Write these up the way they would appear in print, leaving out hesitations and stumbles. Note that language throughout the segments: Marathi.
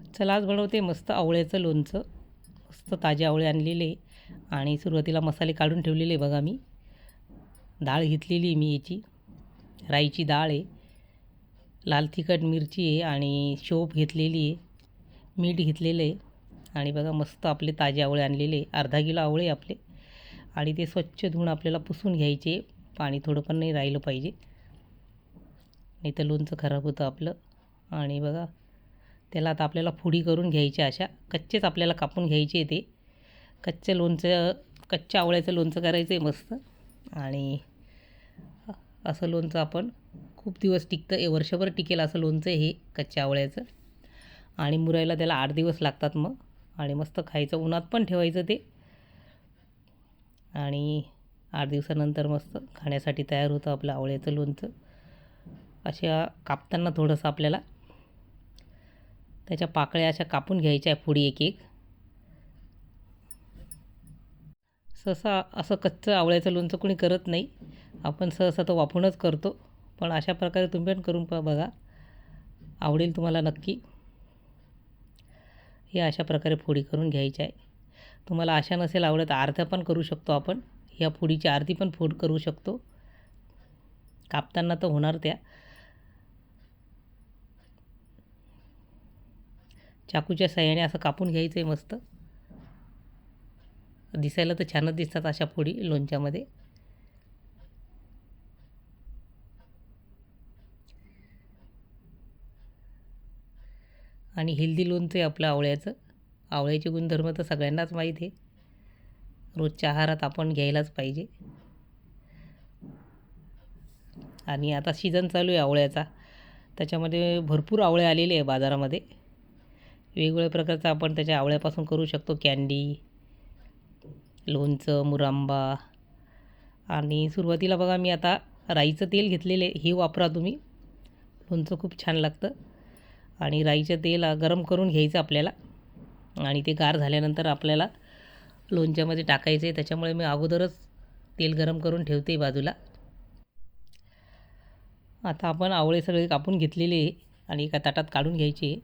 चला आज बनवते मस्त आवळ्याचं लोणचं. मस्त ताजे आवळे आणलेले आणि सुरुवातीला मसाले काढून ठेवलेले बघा. मी डाळ घेतलेली मी याची राईची डाळ आहे, लाल तिखट मिरची आहे आणि शोप घेतलेली आहे, मीठ घेतलेलं आहे. आणि बघा मस्त आपले ताजे आवळे आणलेले, अर्धा किलो आवळे आपले. आणि ते स्वच्छ धुवून आपल्याला पुसून घ्यायचे, पाणी थोडं पण नाही राहिलं पाहिजे, नाही तर लोणचं खराब होतं आपलं. आणि बघा त्याला आता आपल्याला फोडी करून घ्यायच्या, अशा कच्चेच आपल्याला कापून घ्यायचे. ते कच्चं लोणचं, कच्च्या आवळ्याचं लोणचं करायचं आहे मस्त. आणि असं लोणचं आपण खूप दिवस टिकतं, हे वर्षभर टिकेल असं लोणचं हे कच्च्या आवळ्याचं. आणि मुरायला त्याला 8 दिवस लागतात मग. आणि मस्त खायचं, उन्हात पण ठेवायचं ते. आणि 8 दिवसानंतर मस्त खाण्यासाठी तयार होतं आपलं आवळ्याचं लोणचं. अशा कापताना थोडंसं आपल्याला त्याच्या पाकळ्या अशा कापून घ्यायच्या आहे, फोडी एक एक. सहसा असं कच्चं आवळ्याचं लोणचं कोणी करत नाही, आपण सहसा तो वापरूनच करतो. पण अशा प्रकारे तुम्ही पण करून बघा, आवडेल तुम्हाला नक्की. हे अशा प्रकारे फोडी करून घ्यायच्या आहे. तुम्हाला अशा नसेल आवडत अर्ध्या पण करू शकतो आपण, ह्या फोडीची अर्धी पण फोड करू शकतो. कापताना तर होणार त्या. चाकूच्या साहाय्याने असं कापून घ्यायचं आहे मस्त. दिसायला तर छानच दिसतात अशा फोडी लोणच्यामध्ये. आणि हेल्दी लोणचं आहे आपलं आवळ्याचं. आवळ्याचे गुणधर्म तर सगळ्यांनाच माहीत आहे, रोजच्या आहारात आपण घ्यायलाच पाहिजे. आणि आता सीझन चालू आहे आवळ्याचा, त्याच्यामध्ये भरपूर आवळे आलेले आहे बाजारामध्ये. वेगवेगळ्या प्रकारचं आपण त्याच्या आवळ्यापासून करू शकतो, कँडी, लोणचं, मुरांबा. आणि सुरुवातीला बघा मी आता राईचं तेल घेतलेले, हे वापरा तुम्ही, लोणचं खूप छान लागतं. आणि राईचं तेल गरम करून घ्यायचं आपल्याला, आणि ते गार झाल्यानंतर आपल्याला लोणच्यामध्ये टाकायचं आहे. त्याच्यामुळे मी अगोदरच तेल गरम करून ठेवते बाजूला. आता आपण आवळे सगळे कापून घेतलेले आणि एका ताटात काढून घ्यायचे.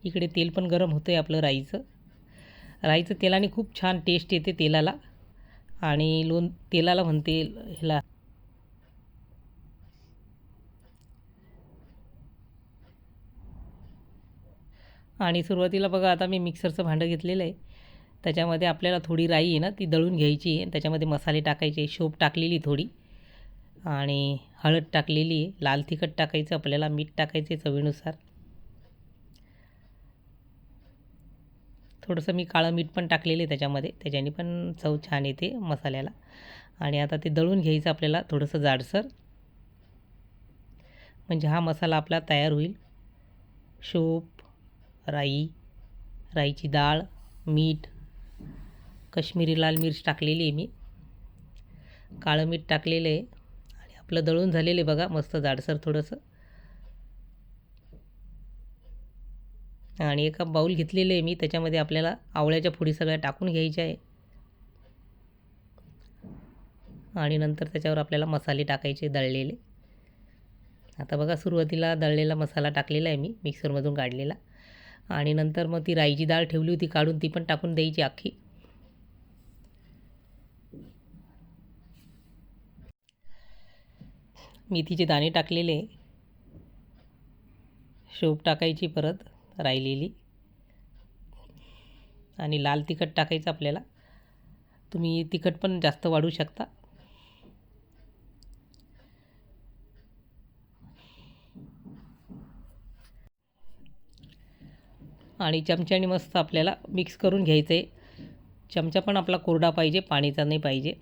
इकडे तेल पण गरम होतं आहे आपलं राईचं तेलाने खूप छान टेस्ट येते तेलाला. आणि तेलाला म्हणते ह्याला. आणि सुरुवातीला बघा आता मी मिक्सरचं भांडं घेतलेलं आहे, त्याच्यामध्ये आपल्याला थोडी राई आहे ना ती दळून घ्यायची आहे. त्याच्यामध्ये मसाले टाकायचे, शोप टाकलेली थोडी, आणि हळद टाकलेली आहे, लाल तिखट टाकायचं आपल्याला, मीठ टाकायचे चवीनुसार. थोडंसं मी काळं मीठ पण टाकलेलं आहे त्याच्यामध्ये, त्याच्याने पण चव छान येते मसाल्याला. आणि आता ते दळून घ्यायचं आपल्याला थोडंसं जाडसर, म्हणजे हा मसाला आपला तयार होईल. शोप, राईची डाळ, मीठ, कश्मीरी लाल मिर्च टाकलेली आहे मी, काळं मीठ टाकलेलं आहे. आणि आपलं दळून झालेलं आहे बघा मस्त जाडसर थोडंसं. आणि एका बाऊल घेतलेलं आहे मी, त्याच्यामध्ये आपल्याला आवळ्याच्या फोडी सगळ्या टाकून घ्यायच्या आहे. आणि नंतर त्याच्यावर आपल्याला मसाले टाकायचे दळलेले. आता बघा सुरुवातीला दळलेला मसाला टाकलेला आहे मी मिक्सरमधून काढलेला. आणि नंतर मग ती राईची डाळ ठेवली होती काढून, ती पण टाकून द्यायची अख्खी. मेथीचे दाणे टाकलेले, शोप टाकायची परत राहिलेली, आणि लाल तिखट टाकायचं आपल्याला. तुम्ही तिखट पण जास्त वाढवू शकता. आणि चमच्याने मस्त आपल्याला मिक्स करून घ्यायचं आहे. चमचा पण आपला कोरडा पाहिजे, पाणीचा नाही पाहिजे,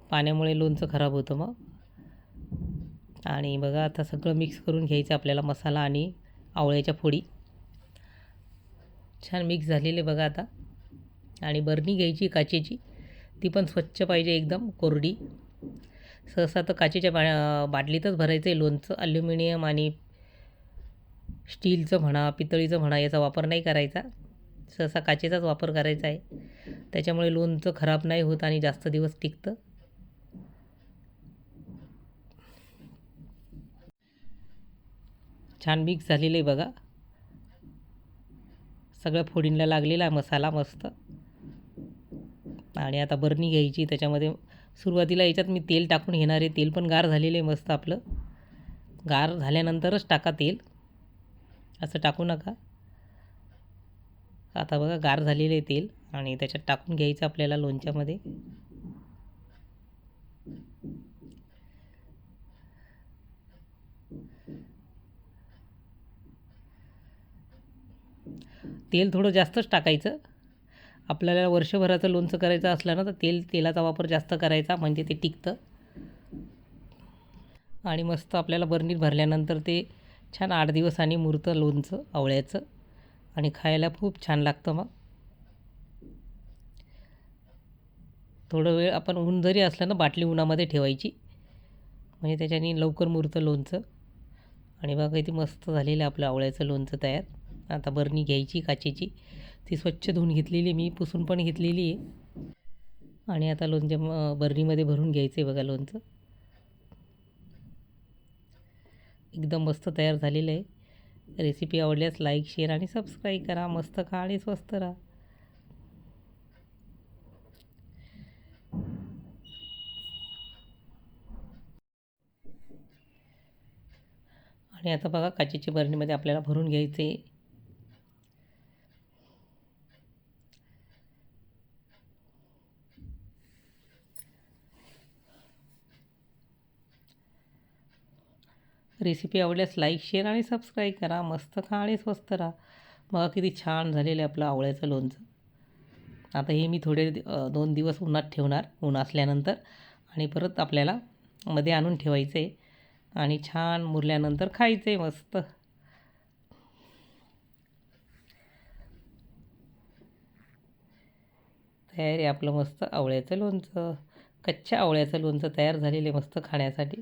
पाण्यामुळे लोणचं खराब होतं मग. आणि बघा आता सगळं मिक्स करून घ्यायचं आपल्याला, मसाला आणि आवळ्याच्या फोडी छान मिक्स झालेले बघा आता. आणि बरणी घ्यायची काचेची, ती पण स्वच्छ पाहिजे, एकदम कोरडी. सहसा तर काचेच्या बाटलीतच भरायचं आहे लोणचं. ॲल्युमिनियम आणि स्टीलचं म्हणा, पितळीचं म्हणा याचा वापर नाही करायचा. सहसा काचेचाच वापर करायचा आहे. त्याच्यामुळे लोणचं खराब नाही होत आणि जास्त दिवस टिकतं. छान मिक्स झालेलं आहे बघा. सगळ्या फोडींना लागलेला आहे मसाला मस्त. आणि आता बरणी घ्यायची. त्याच्यामध्ये सुरुवातीला याच्यात मी तेल टाकून घेणार आहे. तेल पण गार झालेलं आहे मस्त आपलं. गार झाल्यानंतरच टाका तेल, असं टाकू नका. आता बघा गार झालेलं आहे तेल आणि त्याच्यात टाकून घ्यायचं आपल्याला लोणच्यामध्ये. तेल थोडं जास्तच टाकायचं. आपल्याला वर्षभराचं लोणचं करायचं असलं ना तर तेलाचा वापर जास्त करायचा, म्हणजे ते टिकतं. आणि मस्त आपल्याला बरणीत भरल्यानंतर ते छान 8 दिवसांनी मुरतं लोणचं आवळ्याचं आणि खायला खूप छान लागतं. मग थोडं वेळ आपण ऊन जरी असलं ना बाटली उन्हामध्ये ठेवायची, म्हणजे त्याच्याने लवकर मुरतं लोणचं. आणि बघा किती मस्त झालेलं आपलं आवळ्याचं लोणचं तयार. आता बरणी घ्यायची काचेची. ती स्वच्छ धुवून घेतलेली मी, पुसून पण घेतलेली आहे. आणि आता लोणच्या बरणीमध्ये भरून घ्यायचं आहे बघा लोणचं. एकदम मस्त तयार झालेलं आहे. रेसिपी आवडल्यास लाईक, शेअर आणि सबस्क्राईब करा. मस्त खा आणि स्वस्त राहा. आणि आता बघा काचेच्या बरणीमध्ये आपल्याला भरून घ्यायचे. रेसिपी आवडल्यास लाईक, शेअर आणि सबस्क्राईब करा. मस्त खा आणि स्वस्त राहा. बघा किती छान झालेलं आहे आपलं आवळ्याचं लोणचं. आता हे मी थोडे 2 दिवस उन्हात ठेवणार, ऊन असल्यानंतर, आणि परत आपल्याला मध्ये आणून ठेवायचं आहे आणि छान मुरल्यानंतर खायचं आहे मस्त. तयार आहे आपलं मस्त आवळ्याचं लोणचं. कच्च्या आवळ्याचं लोणचं तयार झालेलं आहे मस्त खाण्यासाठी.